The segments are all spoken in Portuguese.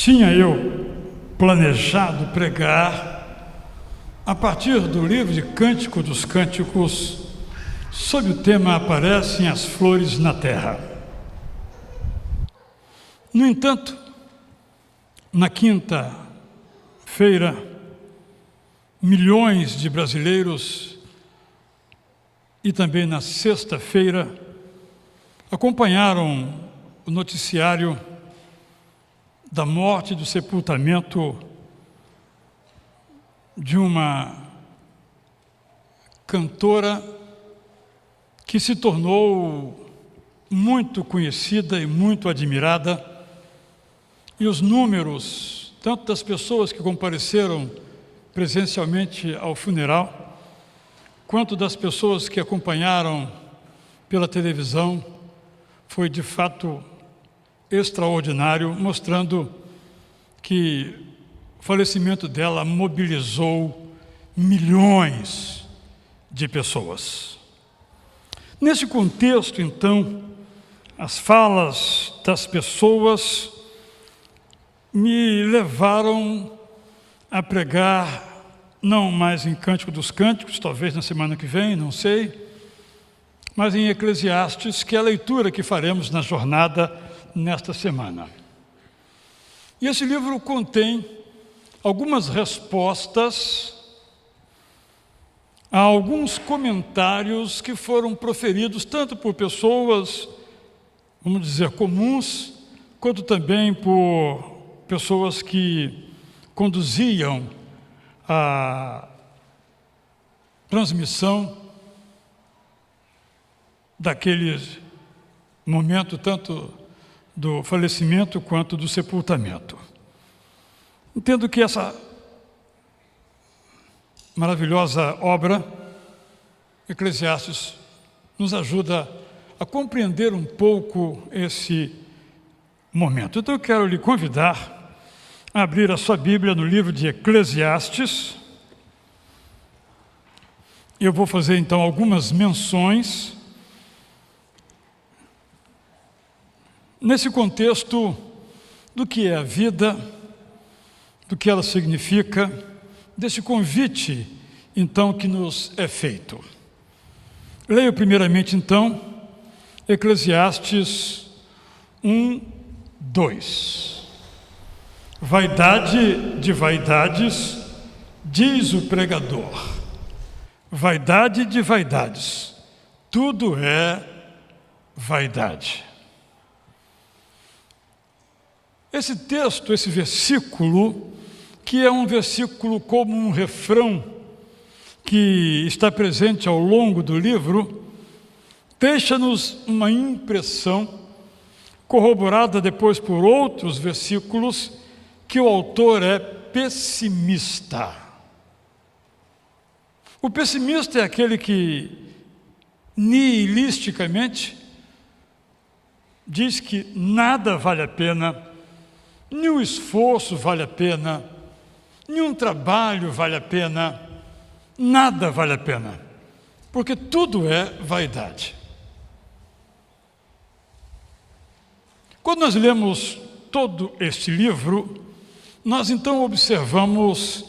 Tinha eu planejado pregar a partir do livro de Cântico dos Cânticos, sob o tema Aparecem as Flores na Terra. No entanto, na quinta-feira, milhões de brasileiros e também na sexta-feira acompanharam o noticiário da morte e do sepultamento de uma cantora que se tornou muito conhecida e muito admirada, e os números, tanto das pessoas que compareceram presencialmente ao funeral, quanto das pessoas que acompanharam pela televisão, foi de fato extraordinário, mostrando que o falecimento dela mobilizou milhões de pessoas. Nesse contexto, então, as falas das pessoas me levaram a pregar, não mais em Cântico dos Cânticos, talvez na semana que vem, não sei, mas em Eclesiastes, que é a leitura que faremos na jornada nesta semana. E esse livro contém algumas respostas a alguns comentários que foram proferidos tanto por pessoas, vamos dizer, comuns, quanto também por pessoas que conduziam a transmissão daquele momento, tanto do falecimento quanto do sepultamento. Entendo que essa maravilhosa obra, Eclesiastes, nos ajuda a compreender um pouco esse momento. Então eu quero lhe convidar a abrir a sua Bíblia no livro de Eclesiastes. Eu vou fazer então algumas menções nesse contexto do que é a vida, do que ela significa, desse convite, então, que nos é feito. Leio primeiramente, então, Eclesiastes 1, 2. Vaidade de vaidades, diz o pregador. Vaidade de vaidades, tudo é vaidade. Esse texto, esse versículo, que é um versículo como um refrão que está presente ao longo do livro, deixa-nos uma impressão, corroborada depois por outros versículos, que o autor é pessimista. O pessimista é aquele que, nihilisticamente, diz que nada vale a pena, nenhum esforço vale a pena, nenhum trabalho vale a pena, nada vale a pena, porque tudo é vaidade. Quando nós lemos todo este livro, nós então observamos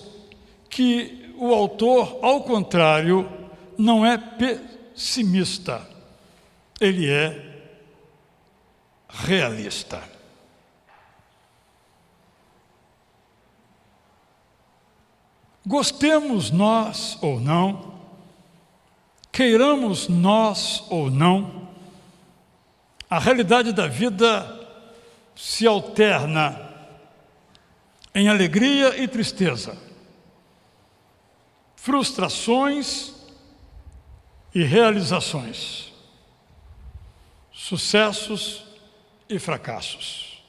que o autor, ao contrário, não é pessimista, ele é realista. Gostemos nós ou não, queiramos nós ou não, a realidade da vida se alterna em alegria e tristeza, frustrações e realizações, sucessos e fracassos.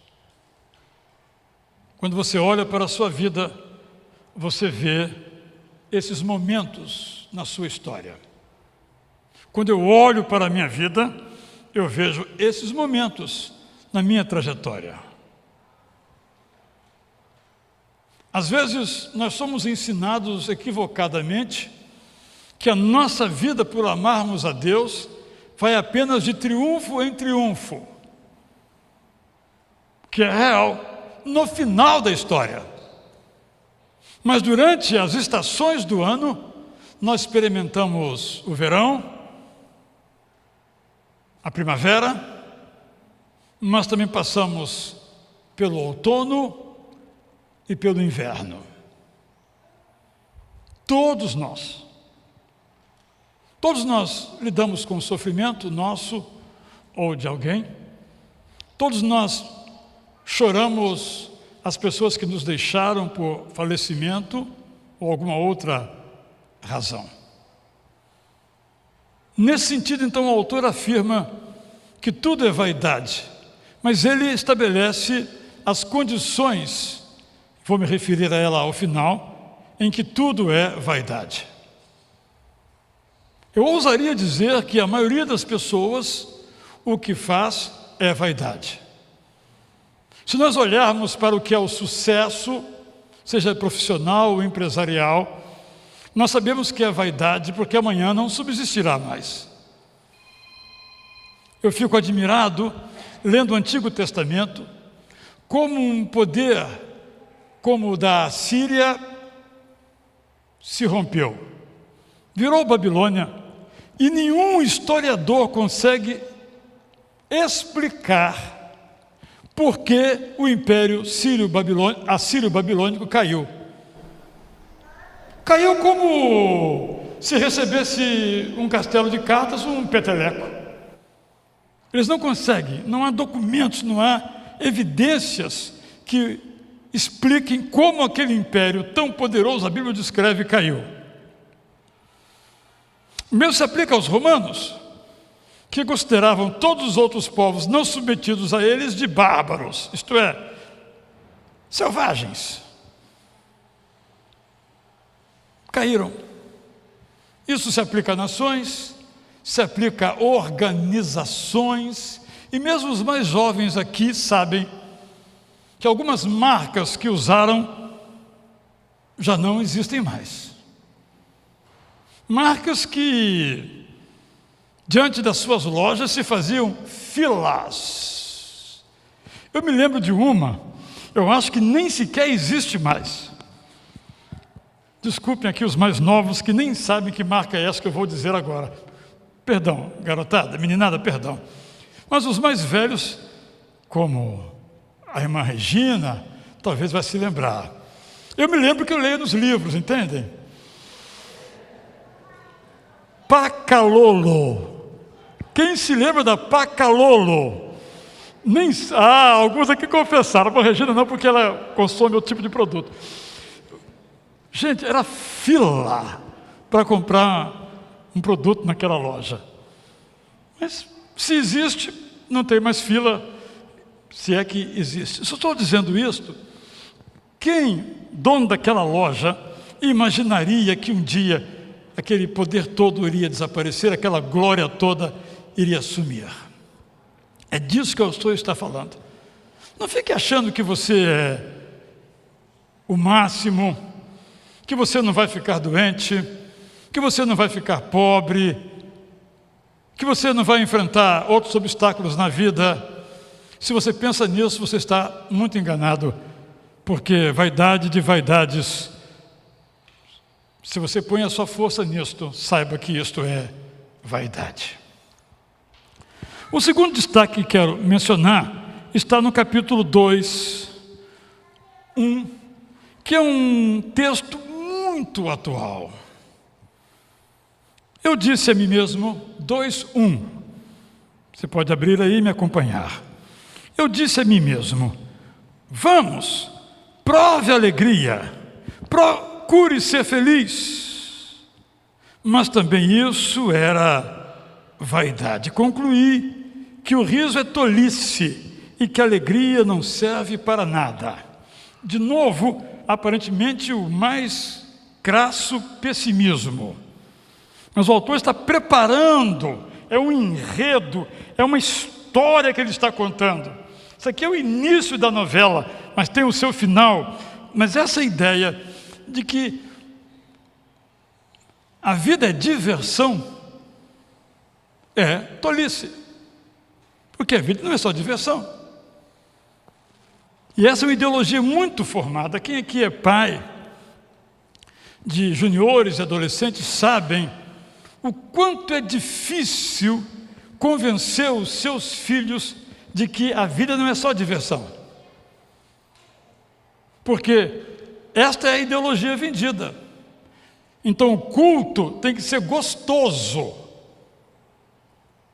Quando você olha para a sua vida, você vê esses momentos na sua história. Quando eu olho para a minha vida, eu vejo esses momentos na minha trajetória. Às vezes, nós somos ensinados equivocadamente que a nossa vida, por amarmos a Deus, vai apenas de triunfo em triunfo. Que é real, no final da história. Mas durante as estações do ano, nós experimentamos o verão, a primavera, mas também passamos pelo outono e pelo inverno. Todos nós lidamos com o sofrimento nosso ou de alguém. Todos nós choramos as pessoas que nos deixaram por falecimento ou alguma outra razão. Nesse sentido, então, o autor afirma que tudo é vaidade, mas ele estabelece as condições, vou me referir a ela ao final, em que tudo é vaidade. Eu ousaria dizer que a maioria das pessoas o que faz é vaidade. Se nós olharmos para o que é o sucesso, seja profissional ou empresarial, nós sabemos que é vaidade porque amanhã não subsistirá mais. Eu fico admirado, lendo o Antigo Testamento, como um poder como o da Síria se rompeu, virou Babilônia, e nenhum historiador consegue explicar por que o Império Assírio-Babilônico caiu. Caiu como se recebesse um castelo de cartas, um peteleco. Eles não conseguem, não há documentos, não há evidências que expliquem como aquele império tão poderoso, a Bíblia descreve, caiu. O mesmo se aplica aos romanos, que consideravam todos os outros povos não submetidos a eles de bárbaros, isto é, selvagens. Caíram. Isso se aplica a nações, se aplica a organizações, e mesmo os mais jovens aqui sabem que algumas marcas que usaram já não existem mais. Marcas que, diante das suas lojas, se faziam filas. Eu me lembro de uma, eu acho que nem sequer existe mais. Desculpem aqui os mais novos que nem sabem que marca é essa que eu vou dizer agora. Perdão, garotada, meninada, perdão. Mas os mais velhos, como a irmã Regina, talvez vai se lembrar. Eu me lembro que eu leio nos livros, entendem? Pacalolo. Quem se lembra da Pacalolo? Alguns aqui confessaram, a Regina não, porque ela consome outro tipo de produto. Gente, era fila para comprar um produto naquela loja. Mas se existe, não tem mais fila, se é que existe. Se eu estou dizendo isto, quem, dono daquela loja, imaginaria que um dia aquele poder todo iria desaparecer, aquela glória toda iria sumir? É disso que eu estou falando. Não fique achando que você é o máximo, que você não vai ficar doente, que você não vai ficar pobre, que você não vai enfrentar outros obstáculos na vida. Se você pensa nisso, você está muito enganado, porque vaidade de vaidades, se você põe a sua força nisto, saiba que isto é vaidade. O segundo destaque que quero mencionar está no capítulo 2, 1, que é um texto muito atual. Eu disse a mim mesmo, 2:1. Você pode abrir aí e me acompanhar. Eu disse a mim mesmo, vamos, prove a alegria, procure ser feliz. Mas também isso era vaidade. Concluí que o riso é tolice e que a alegria não serve para nada. De novo, aparentemente o mais crasso pessimismo. Mas o autor está preparando, é um enredo, é uma história que ele está contando. Isso aqui é o início da novela, mas tem o seu final. Mas essa ideia de que a vida é diversão é tolice. Porque a vida não é só diversão. E essa é uma ideologia muito formada. Quem aqui é pai de juniores e adolescentes sabem o quanto é difícil convencer os seus filhos de que a vida não é só diversão. Porque esta é a ideologia vendida. Então o culto tem que ser gostoso,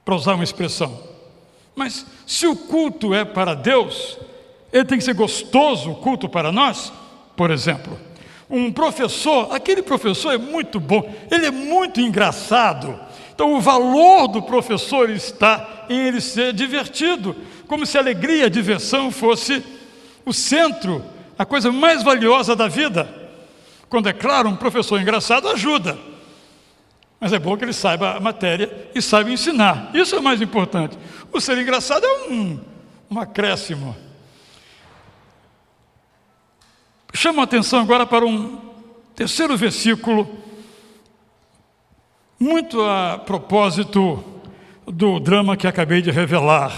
para usar uma expressão. Mas se o culto é para Deus, ele tem que ser gostoso, o culto para nós. Por exemplo, um professor, aquele professor é muito bom, ele é muito engraçado. Então o valor do professor está em ele ser divertido, como se a alegria e a diversão fosse o centro, a coisa mais valiosa da vida. Quando é claro, um professor engraçado ajuda, mas é bom que ele saiba a matéria e saiba ensinar. Isso é o mais importante. O ser engraçado é um acréscimo. Chamo a atenção agora para um terceiro versículo, muito a propósito do drama que acabei de revelar.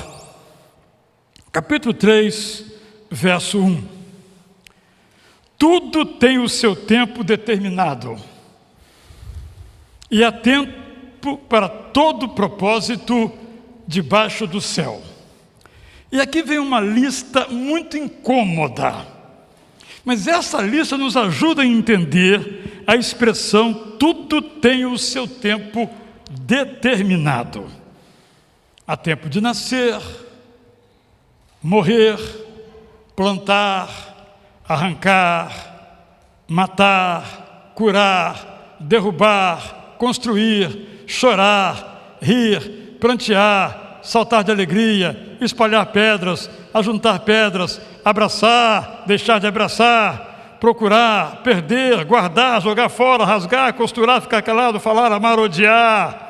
Capítulo 3, verso 1. Tudo tem o seu tempo determinado, e há tempo para todo propósito debaixo do céu. E aqui vem uma lista muito incômoda, mas essa lista nos ajuda a entender a expressão tudo tem o seu tempo determinado. Há tempo de nascer, morrer, plantar, arrancar, matar, curar, derrubar, construir, chorar, rir, prantear, saltar de alegria, espalhar pedras, ajuntar pedras, abraçar, deixar de abraçar, procurar, perder, guardar, jogar fora, rasgar, costurar, ficar calado, falar, amar, odiar.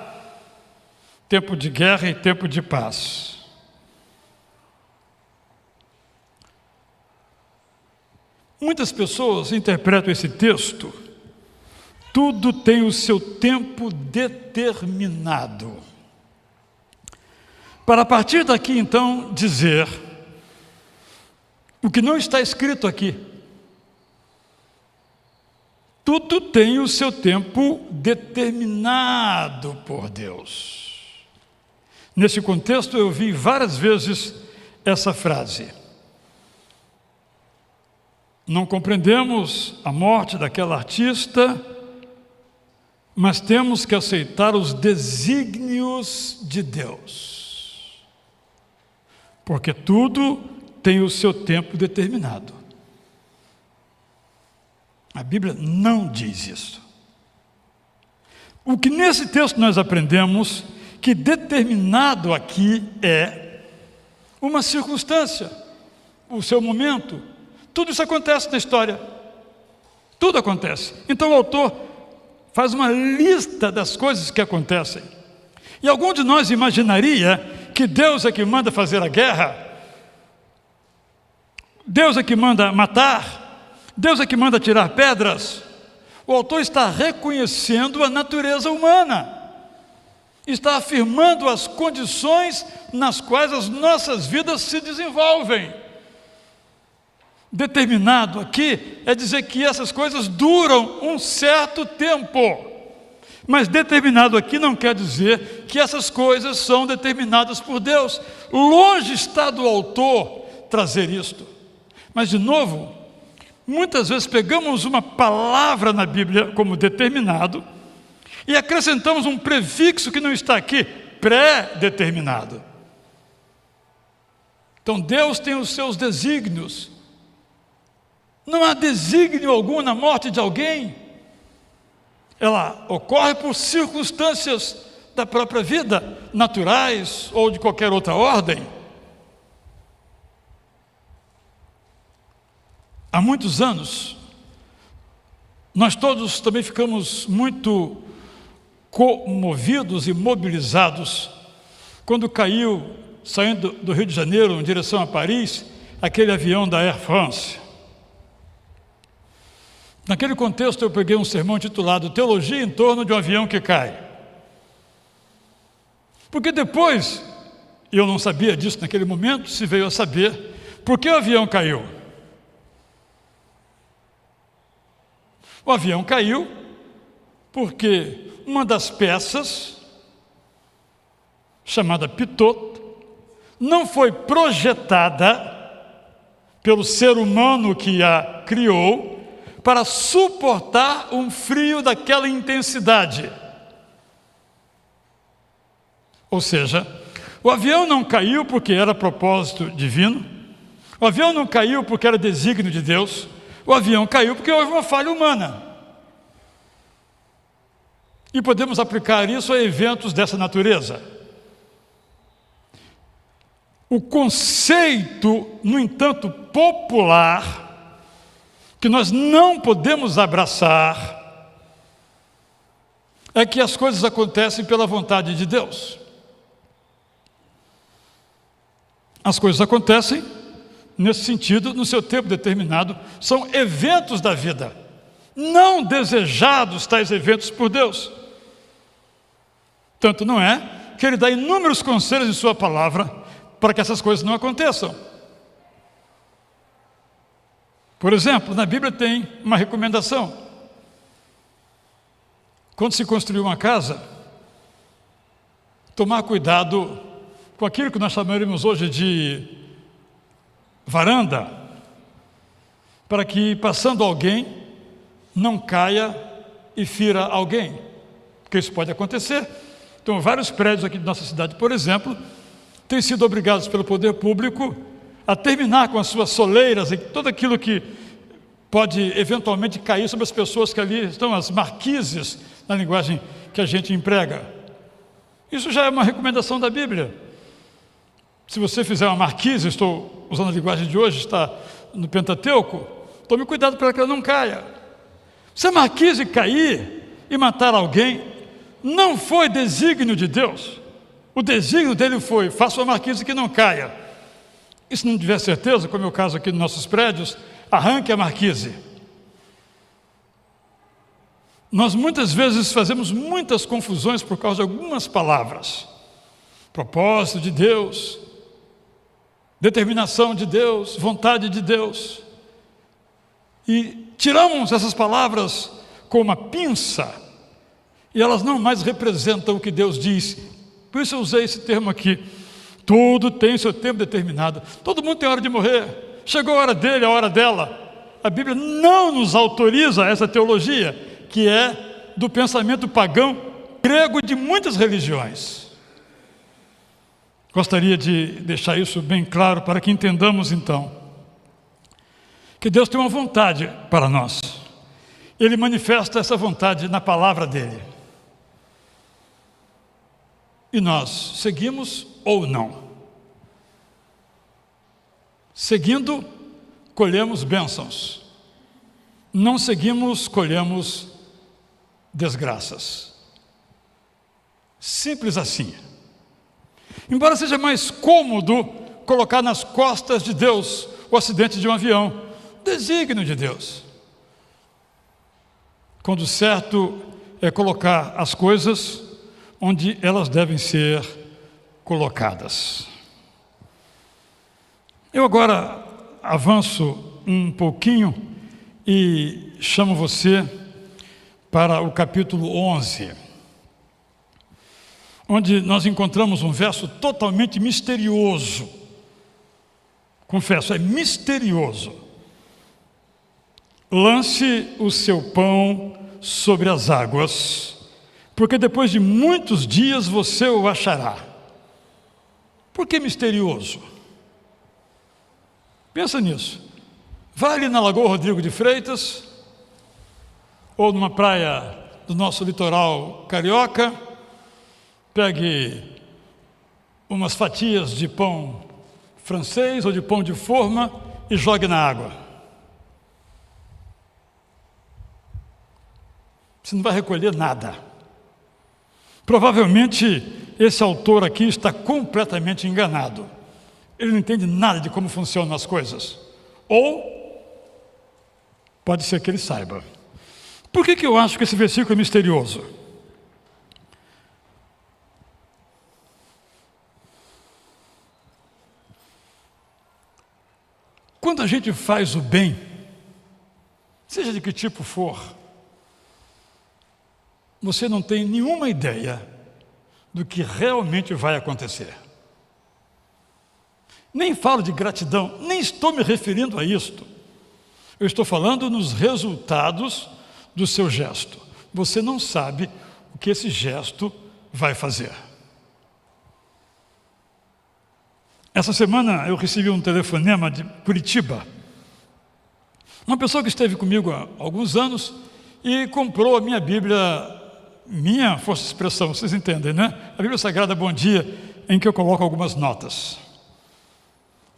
Tempo de guerra e tempo de paz. Muitas pessoas interpretam esse texto, tudo tem o seu tempo determinado. Para a partir daqui, então, dizer o que não está escrito aqui. Tudo tem o seu tempo determinado por Deus. Nesse contexto, eu vi várias vezes essa frase. Não compreendemos a morte daquela artista, mas temos que aceitar os desígnios de Deus, porque tudo tem o seu tempo determinado. A Bíblia não diz isso. O que nesse texto nós aprendemos, que determinado aqui é uma circunstância, o seu momento. Tudo isso acontece na história. Tudo acontece. Então o autor faz uma lista das coisas que acontecem. E algum de nós imaginaria que Deus é que manda fazer a guerra, Deus é que manda matar, Deus é que manda tirar pedras. O autor está reconhecendo a natureza humana, está afirmando as condições nas quais as nossas vidas se desenvolvem. Determinado aqui é dizer que essas coisas duram um certo tempo, mas determinado aqui não quer dizer que essas coisas são determinadas por Deus. Longe está do autor trazer isto. Mas de novo, muitas vezes pegamos uma palavra na Bíblia como determinado e acrescentamos um prefixo que não está aqui, pré-determinado. Então Deus tem os seus desígnios. Não há desígnio algum na morte de alguém. Ela ocorre por circunstâncias da própria vida, naturais ou de qualquer outra ordem. Há muitos anos, nós todos também ficamos muito comovidos e mobilizados quando caiu, saindo do Rio de Janeiro em direção a Paris, aquele avião da Air France. Naquele contexto eu peguei um sermão intitulado Teologia em torno de um avião que cai. Porque depois, e eu não sabia disso naquele momento, se veio a saber, por que o avião caiu? O avião caiu porque uma das peças, chamada pitot, não foi projetada pelo ser humano que a criou para suportar um frio daquela intensidade. Ou seja, o avião não caiu porque era propósito divino, o avião não caiu porque era desígnio de Deus, o avião caiu porque houve uma falha humana. E podemos aplicar isso a eventos dessa natureza. O conceito, no entanto, popular, que nós não podemos abraçar, é que as coisas acontecem pela vontade de Deus. As coisas acontecem nesse sentido, no seu tempo determinado, são eventos da vida, não desejados tais eventos por Deus. Tanto não é que Ele dá inúmeros conselhos em sua palavra para que essas coisas não aconteçam. Por exemplo, na Bíblia tem uma recomendação. Quando se construir uma casa, tomar cuidado com aquilo que nós chamaremos hoje de varanda, para que, passando alguém, não caia e fira alguém, porque isso pode acontecer. Então, vários prédios aqui de nossa cidade, por exemplo, têm sido obrigados pelo poder público a terminar com as suas soleiras e tudo aquilo que pode eventualmente cair sobre as pessoas que ali estão, as marquises, na linguagem que a gente emprega. Isso já é uma recomendação da Bíblia. Se você fizer uma marquise, estou usando a linguagem de hoje, está no Pentateuco, tome cuidado para que ela não caia. Se a marquise cair e matar alguém, não foi desígnio de Deus. O desígnio dele foi: faça uma marquise que não caia. E se não tiver certeza, como é o caso aqui nos nossos prédios, arranque a marquise. Nós muitas vezes fazemos muitas confusões por causa de algumas palavras. Propósito de Deus, determinação de Deus, vontade de Deus. E tiramos essas palavras com uma pinça e elas não mais representam o que Deus diz. Por isso eu usei esse termo aqui. Tudo tem seu tempo determinado. Todo mundo tem hora de morrer. Chegou a hora dele, a hora dela. A Bíblia não nos autoriza essa teologia, que é do pensamento pagão grego de muitas religiões. Gostaria de deixar isso bem claro para que entendamos então que Deus tem uma vontade para nós. Ele manifesta essa vontade na palavra dele. E nós seguimos ou não. Seguindo, colhemos bênçãos. Não seguimos, colhemos desgraças. Simples assim. Embora seja mais cômodo colocar nas costas de Deus o acidente de um avião, desígnio de Deus. Quando certo é colocar as coisas onde elas devem ser colocadas. Eu agora avanço um pouquinho e chamo você para o capítulo 11, onde nós encontramos um verso totalmente misterioso. Confesso, é misterioso. Lance o seu pão sobre as águas, porque depois de muitos dias você o achará. Por que misterioso? Pensa nisso. Vai ali na Lagoa Rodrigo de Freitas, ou numa praia do nosso litoral carioca, pegue umas fatias de pão francês ou de pão de forma e jogue na água. Você não vai recolher nada. Provavelmente esse autor aqui está completamente enganado. Ele não entende nada de como funcionam as coisas. Ou pode ser que ele saiba. Por que eu acho que esse versículo é misterioso? Quando a gente faz o bem, seja de que tipo for, você não tem nenhuma ideia do que realmente vai acontecer. Nem falo de gratidão, nem estou me referindo a isto. Eu estou falando nos resultados do seu gesto. Você não sabe o que esse gesto vai fazer. Essa semana eu recebi um telefonema de Curitiba. Uma pessoa que esteve comigo há alguns anos e comprou a minha Bíblia, minha força de expressão, vocês entendem, né? A Bíblia Sagrada Bom Dia, em que eu coloco algumas notas.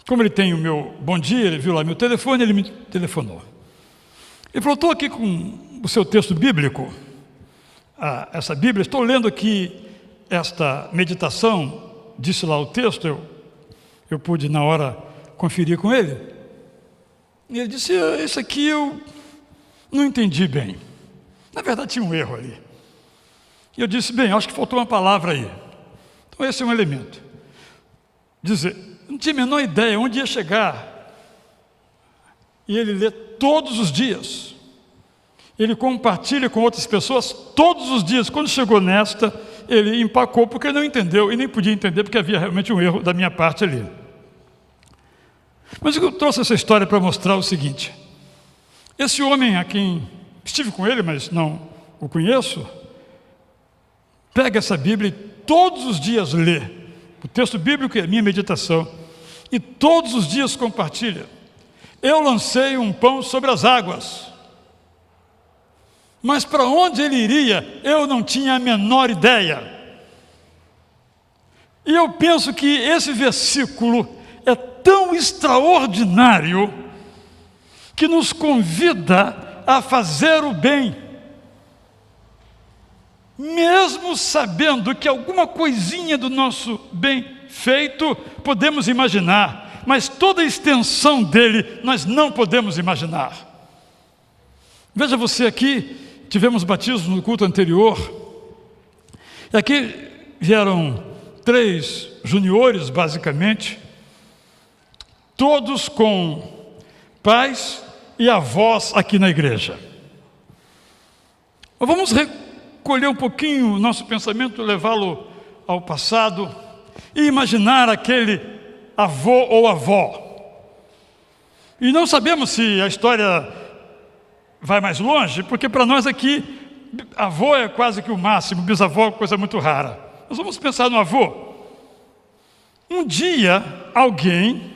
Como ele tem o meu Bom Dia, ele viu lá meu telefone, ele me telefonou. Ele falou: estou aqui com o seu texto bíblico, essa Bíblia, estou lendo aqui esta meditação, disse lá o texto, eu pude na hora conferir com ele. E ele disse: esse aqui eu não entendi bem. Na verdade tinha um erro ali. E eu disse: bem, acho que faltou uma palavra aí. Então esse é um elemento. Dizer, não tinha a menor ideia onde ia chegar. E ele lê todos os dias. Ele compartilha com outras pessoas todos os dias. Quando chegou nesta, ele empacou porque não entendeu, e nem podia entender porque havia realmente um erro da minha parte ali. Mas eu trouxe essa história para mostrar o seguinte: esse homem a quem estive com ele, mas não o conheço, pega essa Bíblia e todos os dias lê o texto bíblico e a minha meditação, e todos os dias compartilha. Eu lancei um pão sobre as águas, mas para onde ele iria, eu não tinha a menor ideia. E eu penso que esse versículo é tão extraordinário que nos convida a fazer o bem, mesmo sabendo que alguma coisinha do nosso bem feito podemos imaginar, mas toda a extensão dele nós não podemos imaginar. Veja você aqui, tivemos batismo no culto anterior, e aqui vieram 3 juniores basicamente, todos com pais e avós aqui na igreja. Vamos recolher um pouquinho o nosso pensamento, levá-lo ao passado e imaginar aquele avô ou avó. E não sabemos se a história vai mais longe, porque para nós aqui, avô é quase que o máximo, bisavó é coisa muito rara. Nós vamos pensar no avô. Um dia, alguém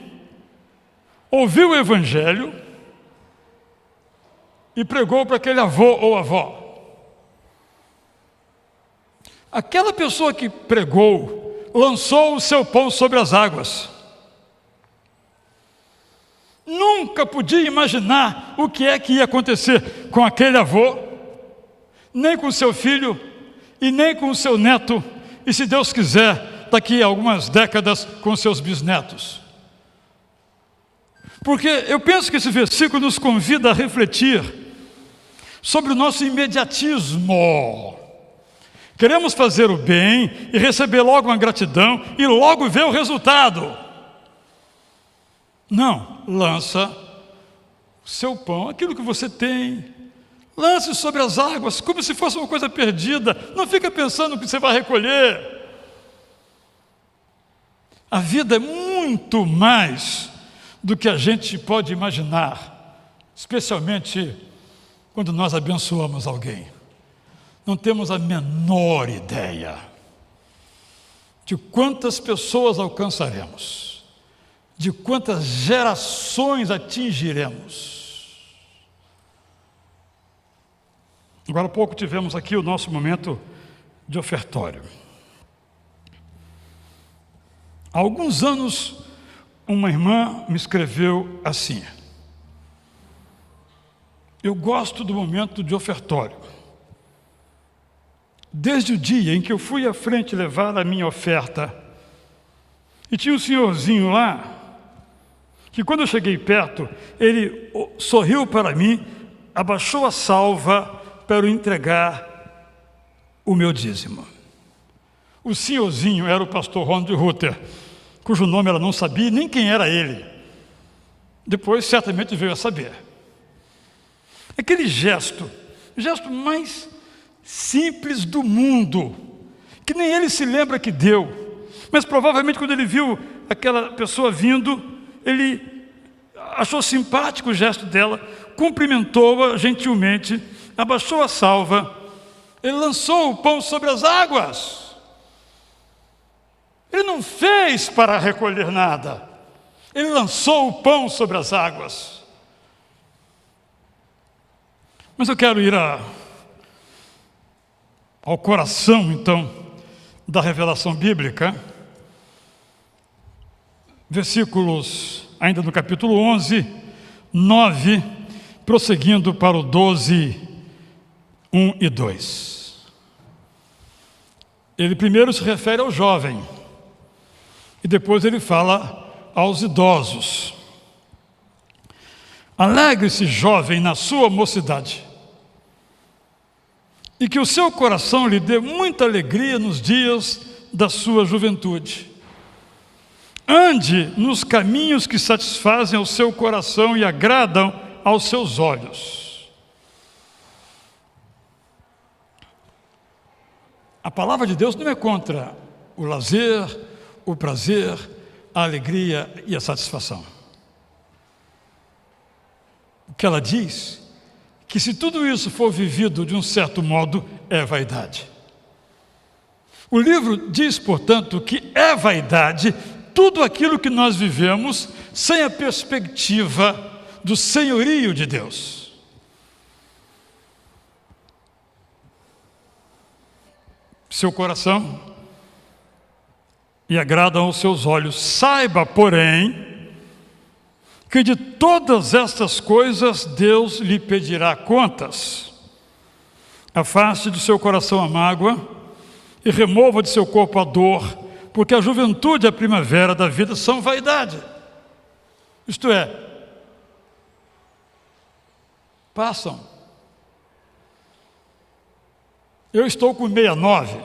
ouviu o evangelho e pregou para aquele avô ou avó. Aquela pessoa que pregou lançou o seu pão sobre as águas. Nunca podia imaginar o que é que ia acontecer com aquele avô, nem com seu filho e nem com o seu neto, e se Deus quiser, daqui a algumas décadas com seus bisnetos. Porque eu penso que esse versículo nos convida a refletir sobre o nosso imediatismo. Queremos fazer o bem e receber logo uma gratidão e logo ver o resultado. Não, lança o seu pão, aquilo que você tem, lance sobre as águas, como se fosse uma coisa perdida. Não fica pensando que você vai recolher. A vida é muito mais do que a gente pode imaginar, especialmente quando nós abençoamos alguém. Não temos a menor ideia de quantas pessoas alcançaremos, de quantas gerações atingiremos. Agora há pouco tivemos aqui o nosso momento de ofertório. Há alguns anos, uma irmã me escreveu assim: eu gosto do momento de ofertório. Desde o dia em que eu fui à frente levar a minha oferta, e tinha um senhorzinho lá, que quando eu cheguei perto, ele sorriu para mim, abaixou a salva para eu entregar o meu dízimo. O senhorzinho era o pastor Ronald Ruther, cujo nome ela não sabia, nem quem era ele. Depois certamente veio a saber. Aquele gesto, o gesto mais simples do mundo, que nem ele se lembra que deu, mas provavelmente quando ele viu aquela pessoa vindo, ele achou simpático o gesto dela, cumprimentou-a gentilmente, abaixou a salva, ele lançou o pão sobre as águas. Ele não fez para recolher nada, ele lançou o pão sobre as águas. Mas eu quero ir ao coração, então, da revelação bíblica. Versículos, ainda no capítulo 11, 9, prosseguindo para o 12, 1 e 2. Ele primeiro se refere ao jovem, e depois ele fala aos idosos. Alegre-se, jovem, na sua mocidade, e que o seu coração lhe dê muita alegria nos dias da sua juventude. Ande nos caminhos que satisfazem ao seu coração e agradam aos seus olhos. A palavra de Deus não é contra o lazer, o prazer, a alegria e a satisfação. O que ela diz, que se tudo isso for vivido de um certo modo, é vaidade. O livro diz, portanto, que é vaidade tudo aquilo que nós vivemos sem a perspectiva do senhorio de Deus. Seu coração e agradam aos seus olhos. Saiba, porém, que de todas estas coisas Deus lhe pedirá contas. Afaste do seu coração a mágoa e remova de seu corpo a dor, porque a juventude e a primavera da vida são vaidade. Isto é, passam. Eu estou com 69.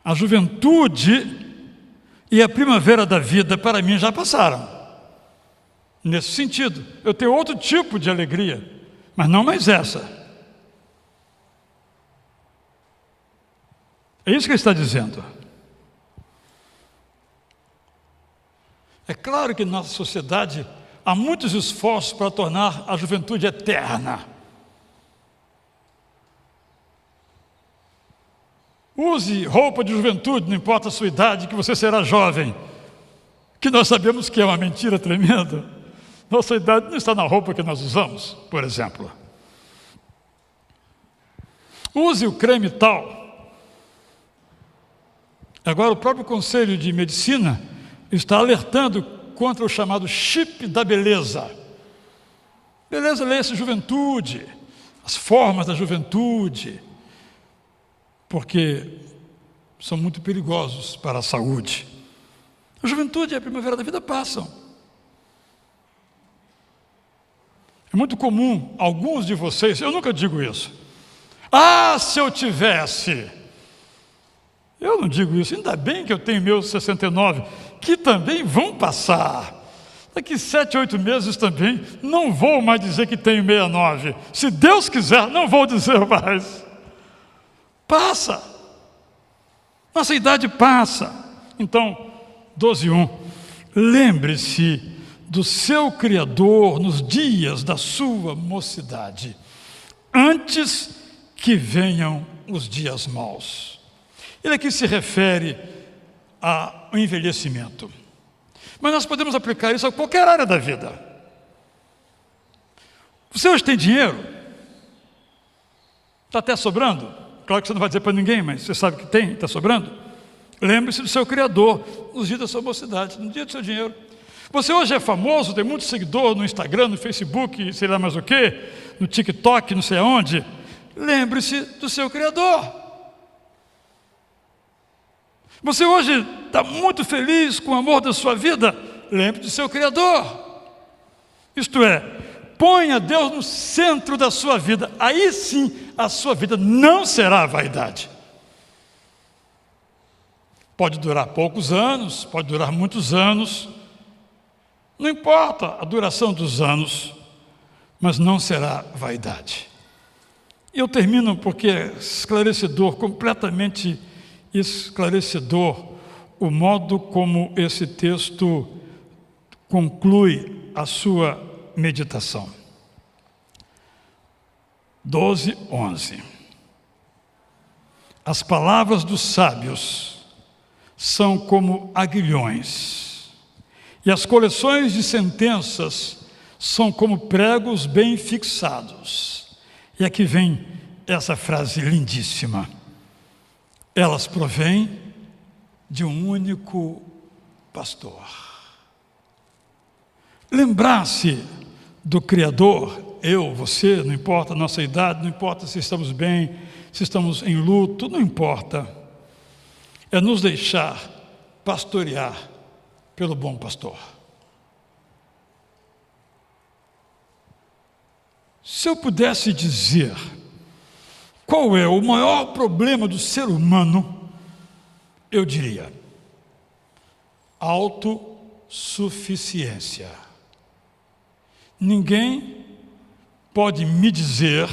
A juventude e a primavera da vida para mim já passaram. Nesse sentido, eu tenho outro tipo de alegria, mas não mais essa. É isso que ele está dizendo. É claro que na nossa sociedade há muitos esforços para tornar a juventude eterna. Use roupa de juventude, não importa a sua idade, que você será jovem. Que nós sabemos que é uma mentira tremenda. Nossa idade não está na roupa que nós usamos, por exemplo. Use o creme tal. Agora, o próprio Conselho de Medicina está alertando contra o chamado chip da beleza. Beleza, leia-se juventude, as formas da juventude, porque são muito perigosos para a saúde. A juventude e a primavera da vida passam. É muito comum, alguns de vocês, eu nunca digo isso. Ah, se eu tivesse! Eu não digo isso, ainda bem que eu tenho meus 69, que também vão passar. Daqui 7, 8 meses também, não vou mais dizer que tenho 69. Se Deus quiser, não vou dizer mais. Passa. Nossa idade passa. Então, 12:1. Lembre-se do seu Criador nos dias da sua mocidade, antes que venham os dias maus. Ele aqui se refere ao envelhecimento. Mas nós podemos aplicar isso a qualquer área da vida. Você hoje tem dinheiro? Está até sobrando? Claro que você não vai dizer para ninguém, mas você sabe que tem, está sobrando. Lembre-se do seu Criador nos dias da sua mocidade, no dia do seu dinheiro. Você hoje é famoso, tem muito seguidor no Instagram, no Facebook, sei lá mais o quê, no TikTok, não sei aonde. Lembre-se do seu Criador. Você hoje está muito feliz com o amor da sua vida, lembre-se do seu Criador. Isto é, ponha Deus no centro da sua vida, aí sim a sua vida não será vaidade. Pode durar poucos anos, pode durar muitos anos, não importa a duração dos anos, mas não será vaidade. Eu termino porque é esclarecedor, completamente esclarecedor, o modo como esse texto conclui a sua meditação. 12:11. As palavras dos sábios são como aguilhões, e as coleções de sentenças são como pregos bem fixados. E aqui vem essa frase lindíssima. Elas provêm de um único pastor. Lembrar-se do Criador, eu, você, não importa a nossa idade, não importa se estamos bem, se estamos em luto, não importa. É nos deixar pastorear pelo bom pastor. Se eu pudesse dizer qual é o maior problema do ser humano, eu diria autossuficiência. Ninguém pode me dizer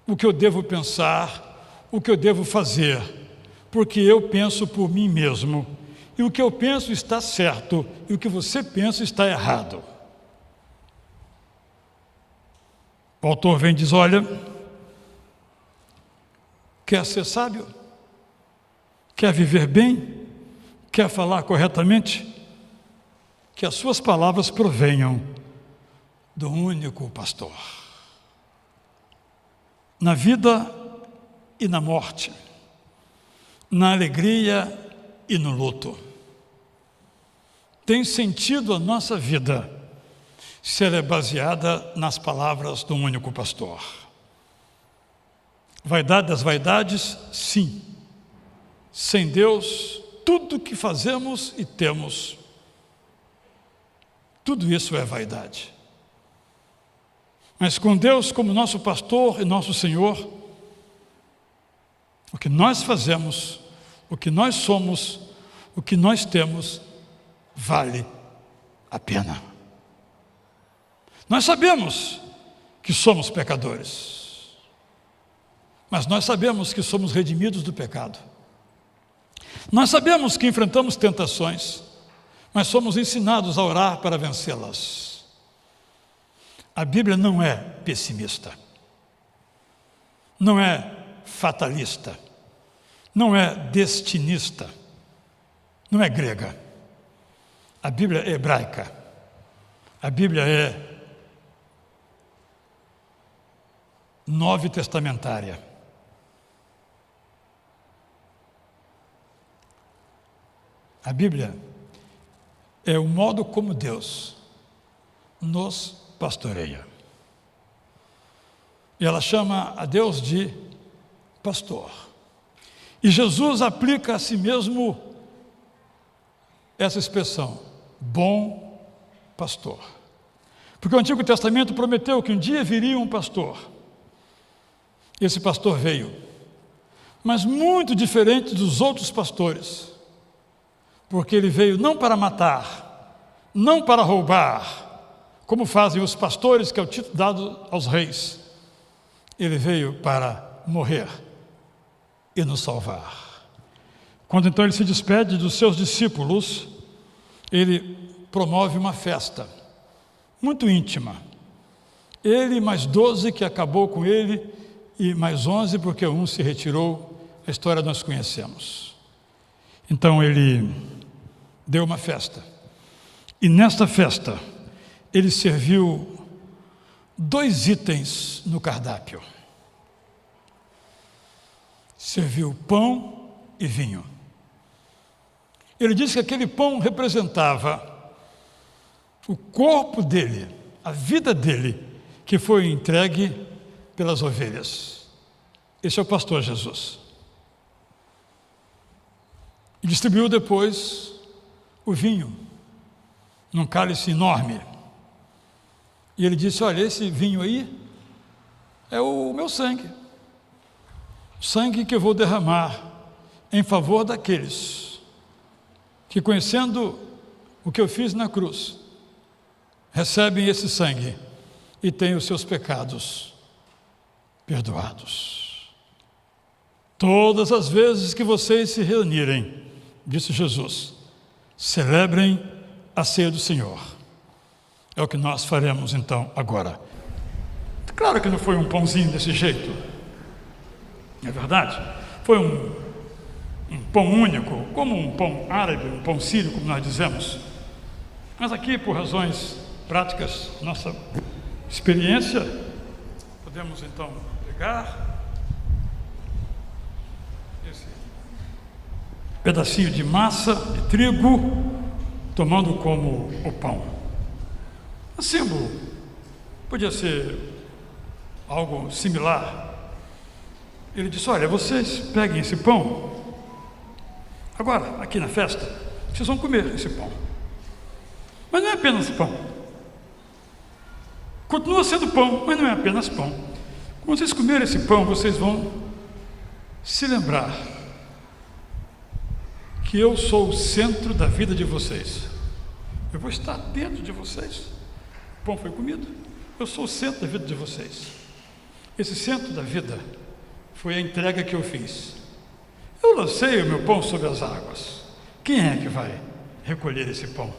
o que eu devo pensar, o que eu devo fazer, porque eu penso por mim mesmo, e o que eu penso está certo, e o que você pensa está errado. O autor vem e diz, olha, quer ser sábio? Quer viver bem? Quer falar corretamente? Que as suas palavras provenham do único pastor. Na vida e na morte, na alegria e no luto. Tem sentido a nossa vida se ela é baseada nas palavras do único pastor. Vaidade das vaidades, sim. Sem Deus, tudo que fazemos e temos, tudo isso é vaidade. Mas com Deus como nosso pastor e nosso Senhor, o que nós fazemos, o que nós somos, o que nós temos, vale a pena. Nós sabemos que somos pecadores, mas nós sabemos que somos redimidos do pecado. Nós sabemos que enfrentamos tentações, mas somos ensinados a orar para vencê-las. A Bíblia não é pessimista, não é fatalista, não é destinista, não é grega. A Bíblia é hebraica, a Bíblia é nove testamentária. A Bíblia é o modo como Deus nos pastoreia. E ela chama a Deus de pastor. E Jesus aplica a si mesmo essa expressão, bom pastor. Porque o Antigo Testamento prometeu que um dia viria um pastor. Esse pastor veio, mas muito diferente dos outros pastores, porque ele veio não para matar, não para roubar, como fazem os pastores, que é o título dado aos reis. Ele veio para morrer e nos salvar. Quando então ele se despede dos seus discípulos, ele promove uma festa muito íntima. Ele mais 12 que acabou com ele, e mais 11 porque um se retirou, a história nós conhecemos. Então ele deu uma festa, e nesta festa ele serviu 2 itens no cardápio. Serviu pão e vinho. Ele disse que aquele pão representava o corpo dele, a vida dele, que foi entregue pelas ovelhas. Esse é o pastor Jesus. E distribuiu depois o vinho num cálice enorme. E ele disse, olha, esse vinho aí é o meu sangue. O sangue que eu vou derramar em favor daqueles que, conhecendo o que eu fiz na cruz, recebem esse sangue e têm os seus pecados perdoados. Todas as vezes que vocês se reunirem, disse Jesus, celebrem a ceia do Senhor. É o que nós faremos então agora. Claro que não foi um pãozinho desse jeito, é verdade? Foi um pão único, como um pão árabe, um pão sírio, como nós dizemos. Mas aqui, por razões práticas, nossa experiência, podemos então pegar esse pedacinho de massa de trigo, tomando como o pão. O símbolo podia ser algo similar. Ele disse: olha, vocês peguem esse pão, agora, aqui na festa, vocês vão comer esse pão. Mas não é apenas pão. Continua sendo pão, mas não é apenas pão. Quando vocês comerem esse pão, vocês vão se lembrar que eu sou o centro da vida de vocês. Eu vou estar dentro de vocês. O pão foi comido. Eu sou o centro da vida de vocês. Esse centro da vida foi a entrega que eu fiz. Eu lancei o meu pão sobre as águas. Quem é que vai recolher esse pão?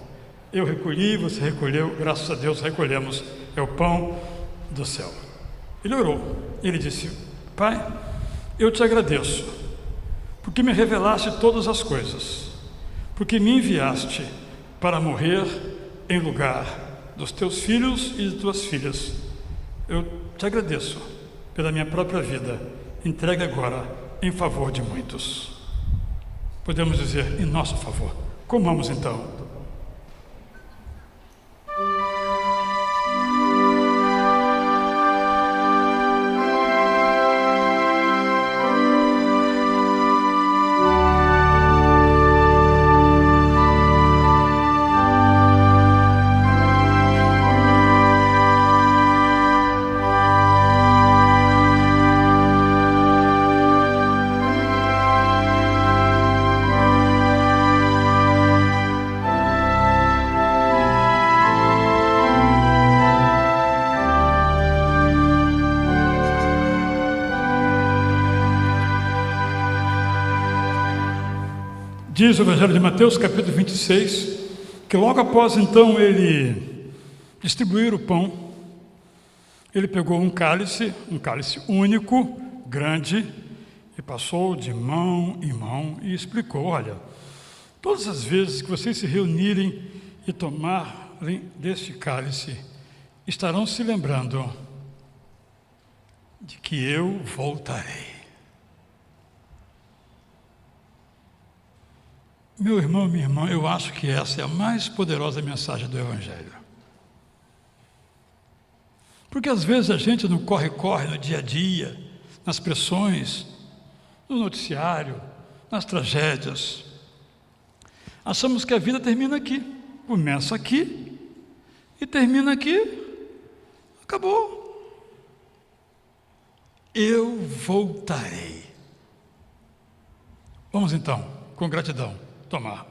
Eu recolhi, você recolheu, graças a Deus recolhemos, é o pão do céu. Ele orou, ele disse: Pai, eu te agradeço, porque me revelaste todas as coisas, porque me enviaste para morrer em lugar dos teus filhos e de tuas filhas. Eu te agradeço pela minha própria vida, entregue agora em favor de muitos. Podemos dizer, em nosso favor. Comamos então. Diz o Evangelho de Mateus, capítulo 26, que logo após então ele distribuir o pão, ele pegou um cálice único, grande, e passou de mão em mão e explicou: olha, todas as vezes que vocês se reunirem e tomarem deste cálice, estarão se lembrando de que eu voltarei. Meu irmão, minha irmã, eu acho que essa é a mais poderosa mensagem do Evangelho. Porque às vezes a gente no corre-corre, no dia a dia, nas pressões, no noticiário, nas tragédias, achamos que a vida termina aqui, começa aqui e termina aqui, acabou. Eu voltarei. Vamos então, com gratidão, tomar